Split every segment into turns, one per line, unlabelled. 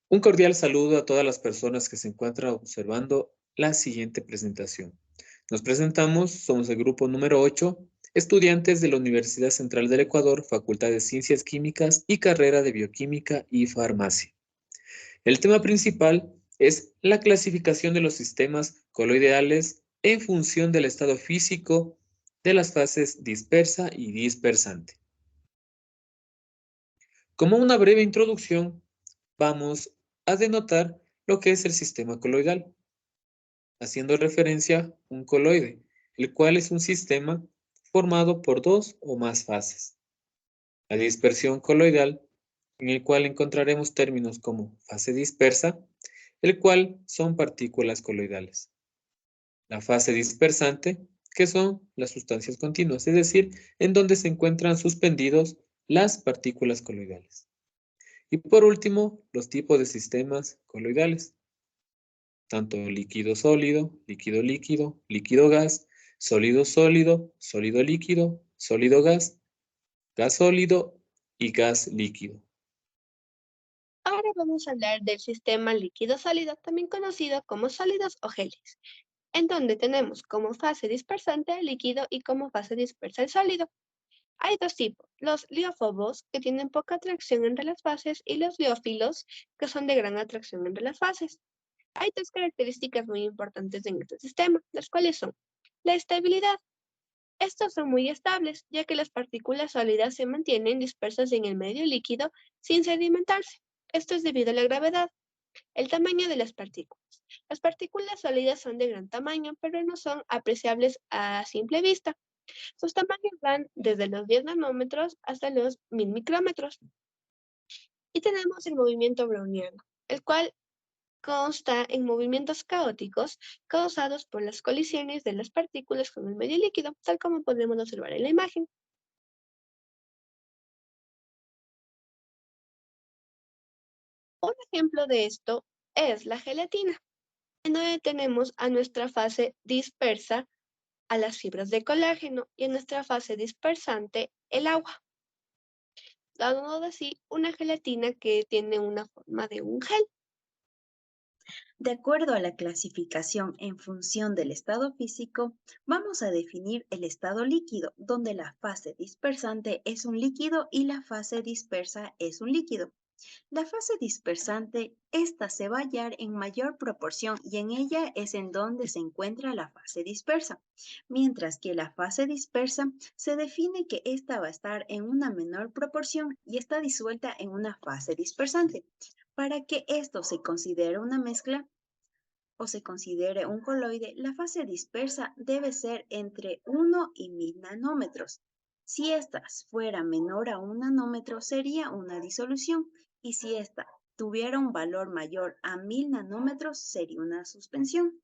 Un cordial saludo a todas las personas que se encuentran observando la siguiente presentación. Nos presentamos, somos el grupo número 8, estudiantes de la Universidad Central del Ecuador, Facultad de Ciencias Químicas y carrera de Bioquímica y Farmacia. El tema principal es la clasificación de los sistemas coloidales en función del estado físico de las fases dispersa y dispersante. Como una breve introducción, vamos a denotar lo que es el sistema coloidal, haciendo referencia a un coloide, el cual es un sistema formado por dos o más fases. La dispersión coloidal, en el cual encontraremos términos como fase dispersa, el cual son partículas coloidales. La fase dispersante, que son las sustancias continuas, es decir, en donde se encuentran suspendidos las partículas coloidales. Y por último, los tipos de sistemas coloidales, tanto líquido sólido, líquido líquido, líquido gas, sólido sólido, sólido líquido, sólido gas sólido y gas líquido.
Ahora vamos a hablar del sistema líquido-sólido, también conocido como sólidos o geles, en donde tenemos como fase dispersante el líquido y como fase dispersa el sólido. Hay dos tipos, los liófobos, que tienen poca atracción entre las fases, y los liófilos, que son de gran atracción entre las fases. Hay dos características muy importantes en este sistema, las cuales son la estabilidad. Estos son muy estables, ya que las partículas sólidas se mantienen dispersas en el medio líquido sin sedimentarse. Esto es debido a la gravedad. El tamaño de las partículas. Las partículas sólidas son de gran tamaño, pero no son apreciables a simple vista. Sus tamaños van desde los 10 nanómetros hasta los 1000 micrómetros. Y tenemos el movimiento browniano, el cual consta en movimientos caóticos causados por las colisiones de las partículas con el medio líquido, tal como podemos observar en la imagen. Un ejemplo de esto es la gelatina, en donde tenemos a nuestra fase dispersa a las fibras de colágeno y en nuestra fase dispersante el agua, dando así una gelatina que tiene una forma de un gel.
De acuerdo a la clasificación en función del estado físico, vamos a definir el estado líquido, donde la fase dispersante es un líquido y la fase dispersa es un líquido. La fase dispersante, esta se va a hallar en mayor proporción y en ella es en donde se encuentra la fase dispersa, mientras que la fase dispersa se define que esta va a estar en una menor proporción y está disuelta en una fase dispersante. Para que esto se considere una mezcla o se considere un coloide, la fase dispersa debe ser entre 1 y 1000 nanómetros. Si esta fuera menor a 1 nanómetro, sería una disolución, y si esta tuviera un valor mayor a 1000 nanómetros, sería una suspensión.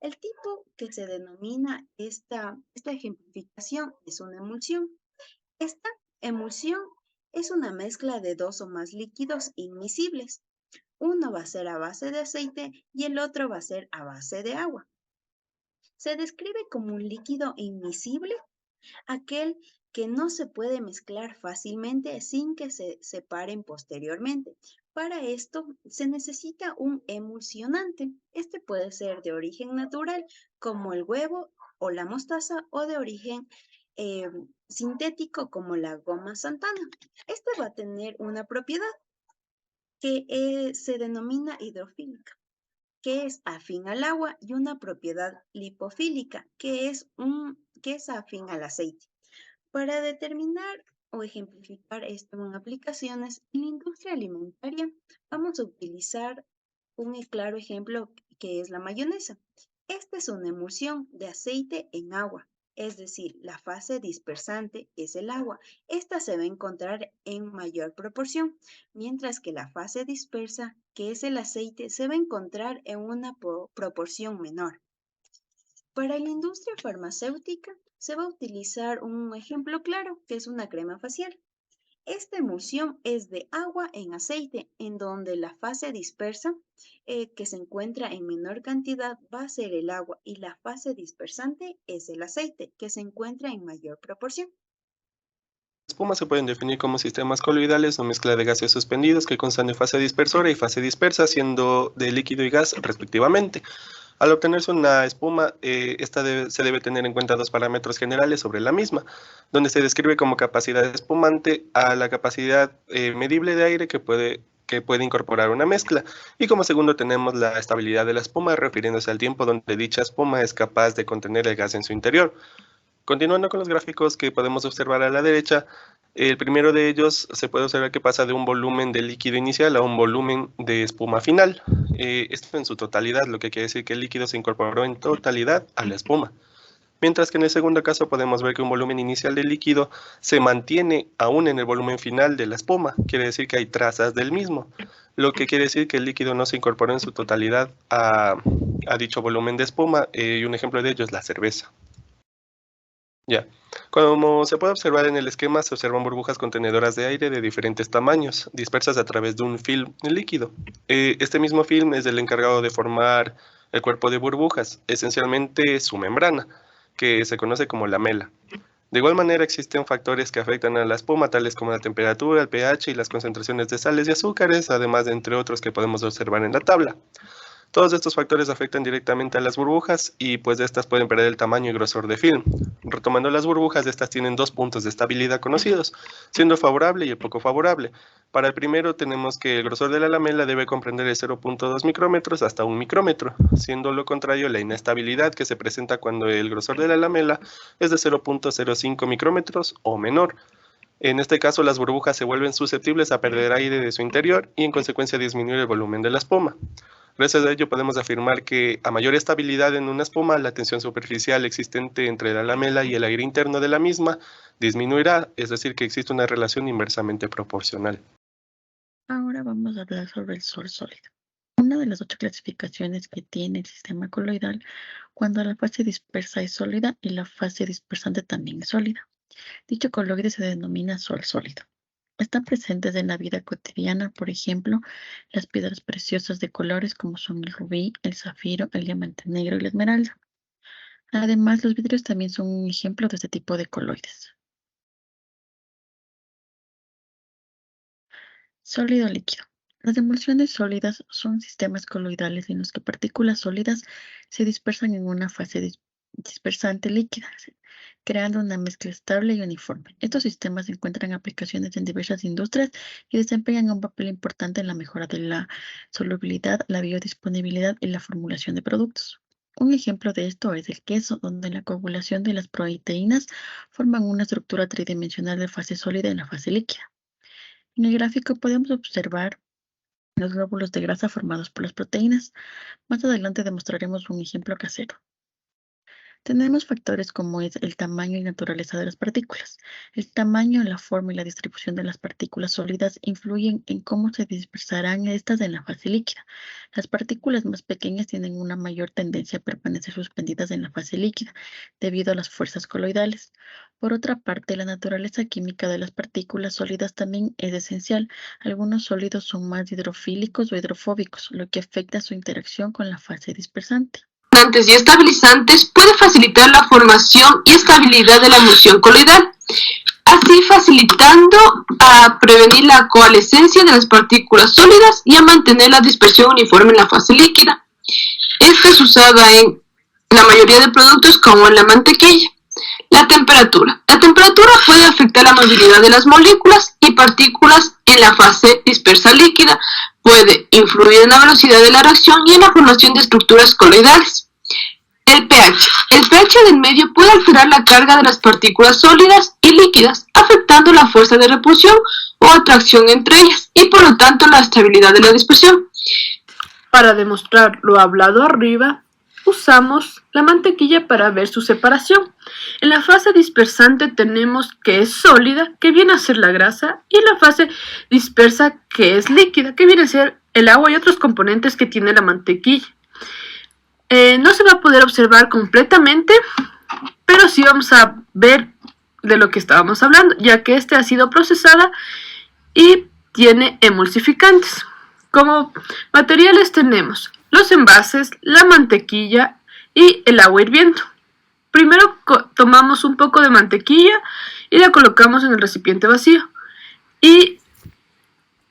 El tipo que se denomina esta ejemplificación es una emulsión. Esta emulsión es una mezcla de dos o más líquidos inmiscibles. Uno va a ser a base de aceite y el otro va a ser a base de agua. Se describe como un líquido inmiscible aquel que no se puede mezclar fácilmente sin que se separen posteriormente. Para esto se necesita un emulsionante. Este puede ser de origen natural, como el huevo o la mostaza, o de origen eh, sintético, como la goma Santana. Este va a tener una propiedad que se denomina hidrofílica, que es afín al agua, y una propiedad lipofílica, que es afín al aceite. Para determinar o ejemplificar esto en aplicaciones en la industria alimentaria, vamos a utilizar un claro ejemplo que es la mayonesa. Esta es una emulsión de aceite en agua, es decir, la fase dispersante es el agua. Esta se va a encontrar en mayor proporción, mientras que la fase dispersa, que es el aceite, se va a encontrar en una proporción menor. Para la industria farmacéutica se va a utilizar un ejemplo claro, que es una crema facial. Esta emulsión es de agua en aceite, en donde la fase dispersa, que se encuentra en menor cantidad, va a ser el agua, y la fase dispersante es el aceite, que se encuentra en mayor proporción.
espuma se pueden definir como sistemas coloidales o mezcla de gases suspendidos que constan de fase dispersora y fase dispersa, siendo de líquido y gas respectivamente. Al obtenerse una espuma, se debe tener en cuenta dos parámetros generales sobre la misma, donde se describe como capacidad espumante a la capacidad medible de aire que puede incorporar una mezcla. Y como segundo tenemos la estabilidad de la espuma, refiriéndose al tiempo donde dicha espuma es capaz de contener el gas en su interior. Continuando con los gráficos que podemos observar a la derecha, el primero de ellos se puede observar que pasa de un volumen de líquido inicial a un volumen de espuma final. Esto en su totalidad, lo que quiere decir que el líquido se incorporó en totalidad a la espuma. Mientras que en el segundo caso podemos ver que un volumen inicial del líquido se mantiene aún en el volumen final de la espuma, quiere decir que hay trazas del mismo, lo que quiere decir que el líquido no se incorporó en su totalidad a dicho volumen de espuma, y un ejemplo de ello es la cerveza. Ya, como se puede observar en el esquema, se observan burbujas contenedoras de aire de diferentes tamaños, dispersas a través de un film líquido. Este mismo film es el encargado de formar el cuerpo de burbujas, esencialmente su membrana, que se conoce como lamela. De igual manera existen factores que afectan a la espuma, tales como la temperatura, el pH y las concentraciones de sales y azúcares, además de entre otros que podemos observar en la tabla. Todos estos factores afectan directamente a las burbujas y pues estas pueden perder el tamaño y grosor de film. Retomando las burbujas, estas tienen dos puntos de estabilidad conocidos, siendo el favorable y el poco favorable. Para el primero tenemos que el grosor de la lamela debe comprender de 0.2 micrómetros hasta 1 micrómetro, siendo lo contrario la inestabilidad que se presenta cuando el grosor de la lamela es de 0.05 micrómetros o menor. En este caso, las burbujas se vuelven susceptibles a perder aire de su interior y en consecuencia disminuir el volumen de la espuma. Gracias a ello podemos afirmar que a mayor estabilidad en una espuma, la tensión superficial existente entre la lamela y el aire interno de la misma disminuirá, es decir, que existe una relación inversamente proporcional.
Ahora vamos a hablar sobre el sol sólido. Una de las 8 clasificaciones que tiene el sistema coloidal cuando la fase dispersa es sólida y la fase dispersante también es sólida. Dicho coloide se denomina sol sólido. Están presentes en la vida cotidiana, por ejemplo, las piedras preciosas de colores como son el rubí, el zafiro, el diamante negro y la esmeralda. Además, los vidrios también son un ejemplo de este tipo de coloides. Sólido líquido. Las emulsiones sólidas son sistemas coloidales en los que partículas sólidas se dispersan en una fase dispersante líquida, creando una mezcla estable y uniforme. Estos sistemas encuentran aplicaciones en diversas industrias y desempeñan un papel importante en la mejora de la solubilidad, la biodisponibilidad y la formulación de productos. Un ejemplo de esto es el queso, donde la coagulación de las proteínas forman una estructura tridimensional de fase sólida en la fase líquida. En el gráfico podemos observar los glóbulos de grasa formados por las proteínas. Más adelante demostraremos un ejemplo casero. Tenemos factores como es el tamaño y naturaleza de las partículas. El tamaño, la forma y la distribución de las partículas sólidas influyen en cómo se dispersarán estas en la fase líquida. Las partículas más pequeñas tienen una mayor tendencia a permanecer suspendidas en la fase líquida debido a las fuerzas coloidales. Por otra parte, la naturaleza química de las partículas sólidas también es esencial. Algunos sólidos son más hidrofílicos o hidrofóbicos, lo que afecta su interacción con la fase dispersante.
Y estabilizantes puede facilitar la formación y estabilidad de la emulsión coloidal, así facilitando a prevenir la coalescencia de las partículas sólidas y a mantener la dispersión uniforme en la fase líquida. Esta es usada en la mayoría de productos como en la mantequilla. La temperatura. La temperatura puede afectar la movilidad de las moléculas y partículas en la fase dispersa líquida, puede influir en la velocidad de la reacción y en la formación de estructuras coloidales. El pH. El pH del medio puede alterar la carga de las partículas sólidas y líquidas, afectando la fuerza de repulsión o atracción entre ellas y por lo tanto la estabilidad de la dispersión.
Para demostrar lo hablado arriba, usamos la mantequilla para ver su separación. En la fase dispersante tenemos que es sólida, que viene a ser la grasa, y en la fase dispersa, que es líquida, que viene a ser el agua y otros componentes que tiene la mantequilla. No se va a poder observar completamente, pero sí vamos a ver de lo que estábamos hablando, ya que ha sido procesada y tiene emulsificantes. Como materiales tenemos los envases, la mantequilla y el agua hirviendo. Primero tomamos un poco de mantequilla y la colocamos en el recipiente vacío. Y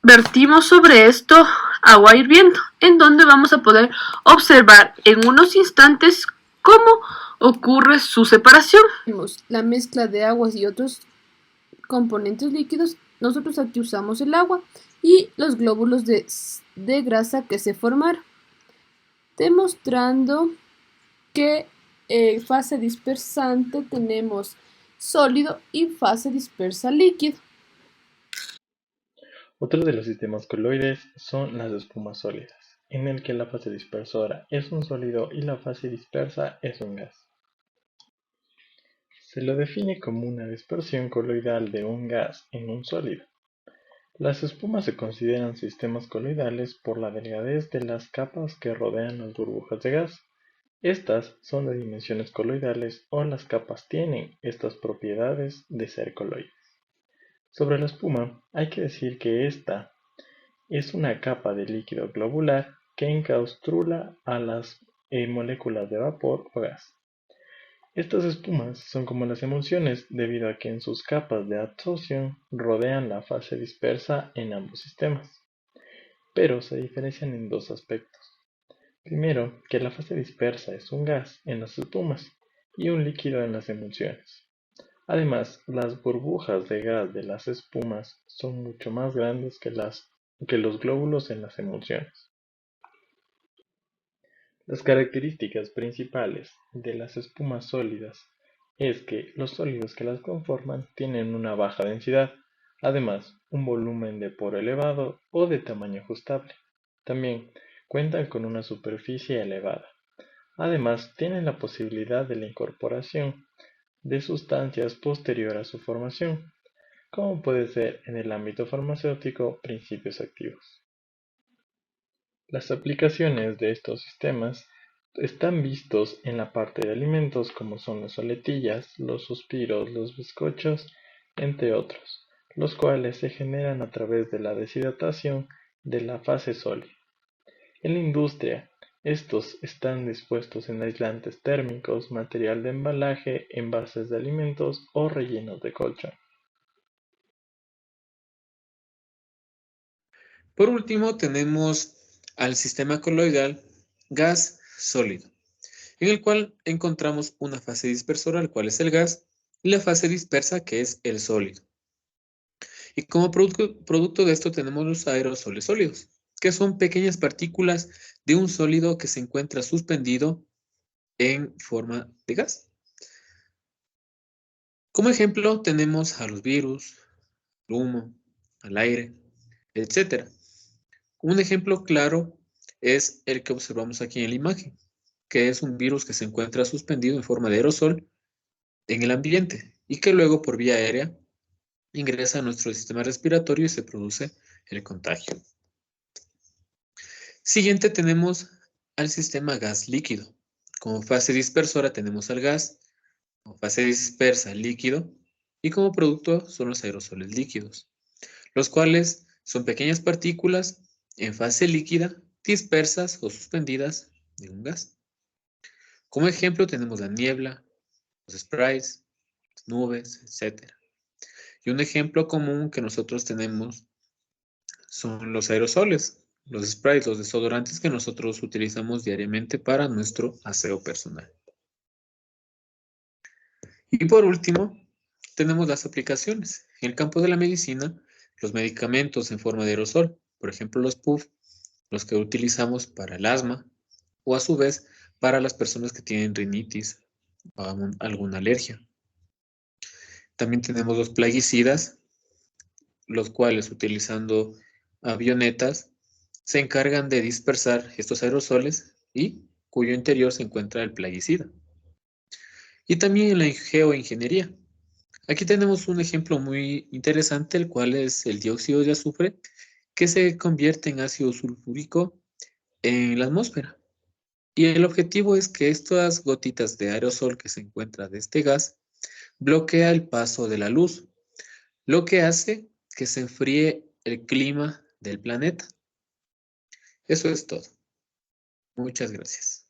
vertimos sobre esto agua hirviendo, en donde vamos a poder observar en unos instantes cómo ocurre su separación. La mezcla de aguas y otros componentes líquidos. Nosotros aquí usamos el agua y los glóbulos de grasa que se formaron, demostrando que en fase dispersante tenemos sólido y fase dispersa líquido.
Otro de los sistemas coloides son las espumas sólidas, en el que la fase dispersora es un sólido y la fase dispersa es un gas. Se lo define como una dispersión coloidal de un gas en un sólido. Las espumas se consideran sistemas coloidales por la delgadez de las capas que rodean las burbujas de gas. Estas son de dimensiones coloidales o las capas tienen estas propiedades de ser coloides. Sobre la espuma, hay que decir que esta es una capa de líquido globular que encapsula a las moléculas de vapor o gas. Estas espumas son como las emulsiones debido a que en sus capas de absorción rodean la fase dispersa en ambos sistemas, pero se diferencian en dos aspectos. Primero, que la fase dispersa es un gas en las espumas y un líquido en las emulsiones. Además, las burbujas de gas de las espumas son mucho más grandes que los glóbulos en las emulsiones. Las características principales de las espumas sólidas es que los sólidos que las conforman tienen una baja densidad, además un volumen de poro elevado o de tamaño ajustable. También cuentan con una superficie elevada. Además, tienen la posibilidad de la incorporación de sustancias posterior a su formación, como puede ser en el ámbito farmacéutico principios activos. Las aplicaciones de estos sistemas están vistos en la parte de alimentos como son las aletillas, los suspiros, los bizcochos, entre otros, los cuales se generan a través de la deshidratación de la fase sólida. En la industria, estos están dispuestos en aislantes térmicos, material de embalaje, envases de alimentos o rellenos de colchón.
Por último, tenemos al sistema coloidal gas sólido, en el cual encontramos una fase dispersora, el cual es el gas, y la fase dispersa, que es el sólido. Y como producto de esto tenemos los aerosoles sólidos, que son pequeñas partículas de un sólido que se encuentra suspendido en forma de gas. Como ejemplo tenemos a los virus, al humo, al aire, etc. Un ejemplo claro es el que observamos aquí en la imagen, que es un virus que se encuentra suspendido en forma de aerosol en el ambiente y que luego por vía aérea ingresa a nuestro sistema respiratorio y se produce el contagio. Siguiente tenemos al sistema gas líquido. Como fase dispersora tenemos al gas, como fase dispersa el líquido y como producto son los aerosoles líquidos, los cuales son pequeñas partículas en fase líquida dispersas o suspendidas en un gas. Como ejemplo tenemos la niebla, los sprays, las nubes, etc. Y un ejemplo común que nosotros tenemos son los aerosoles, los sprays, los desodorantes que nosotros utilizamos diariamente para nuestro aseo personal. Y por último, tenemos las aplicaciones. En el campo de la medicina, los medicamentos en forma de aerosol, por ejemplo los PUF, los que utilizamos para el asma o a su vez para las personas que tienen rinitis o alguna alergia. También tenemos los plaguicidas, los cuales utilizando avionetas se encargan de dispersar estos aerosoles y cuyo interior se encuentra el plaguicida. Y también en la geoingeniería. Aquí tenemos un ejemplo muy interesante, el cual es el dióxido de azufre, que se convierte en ácido sulfúrico en la atmósfera. Y el objetivo es que estas gotitas de aerosol que se encuentra de este gas bloquea el paso de la luz, lo que hace que se enfríe el clima del planeta. Eso es todo. Muchas gracias.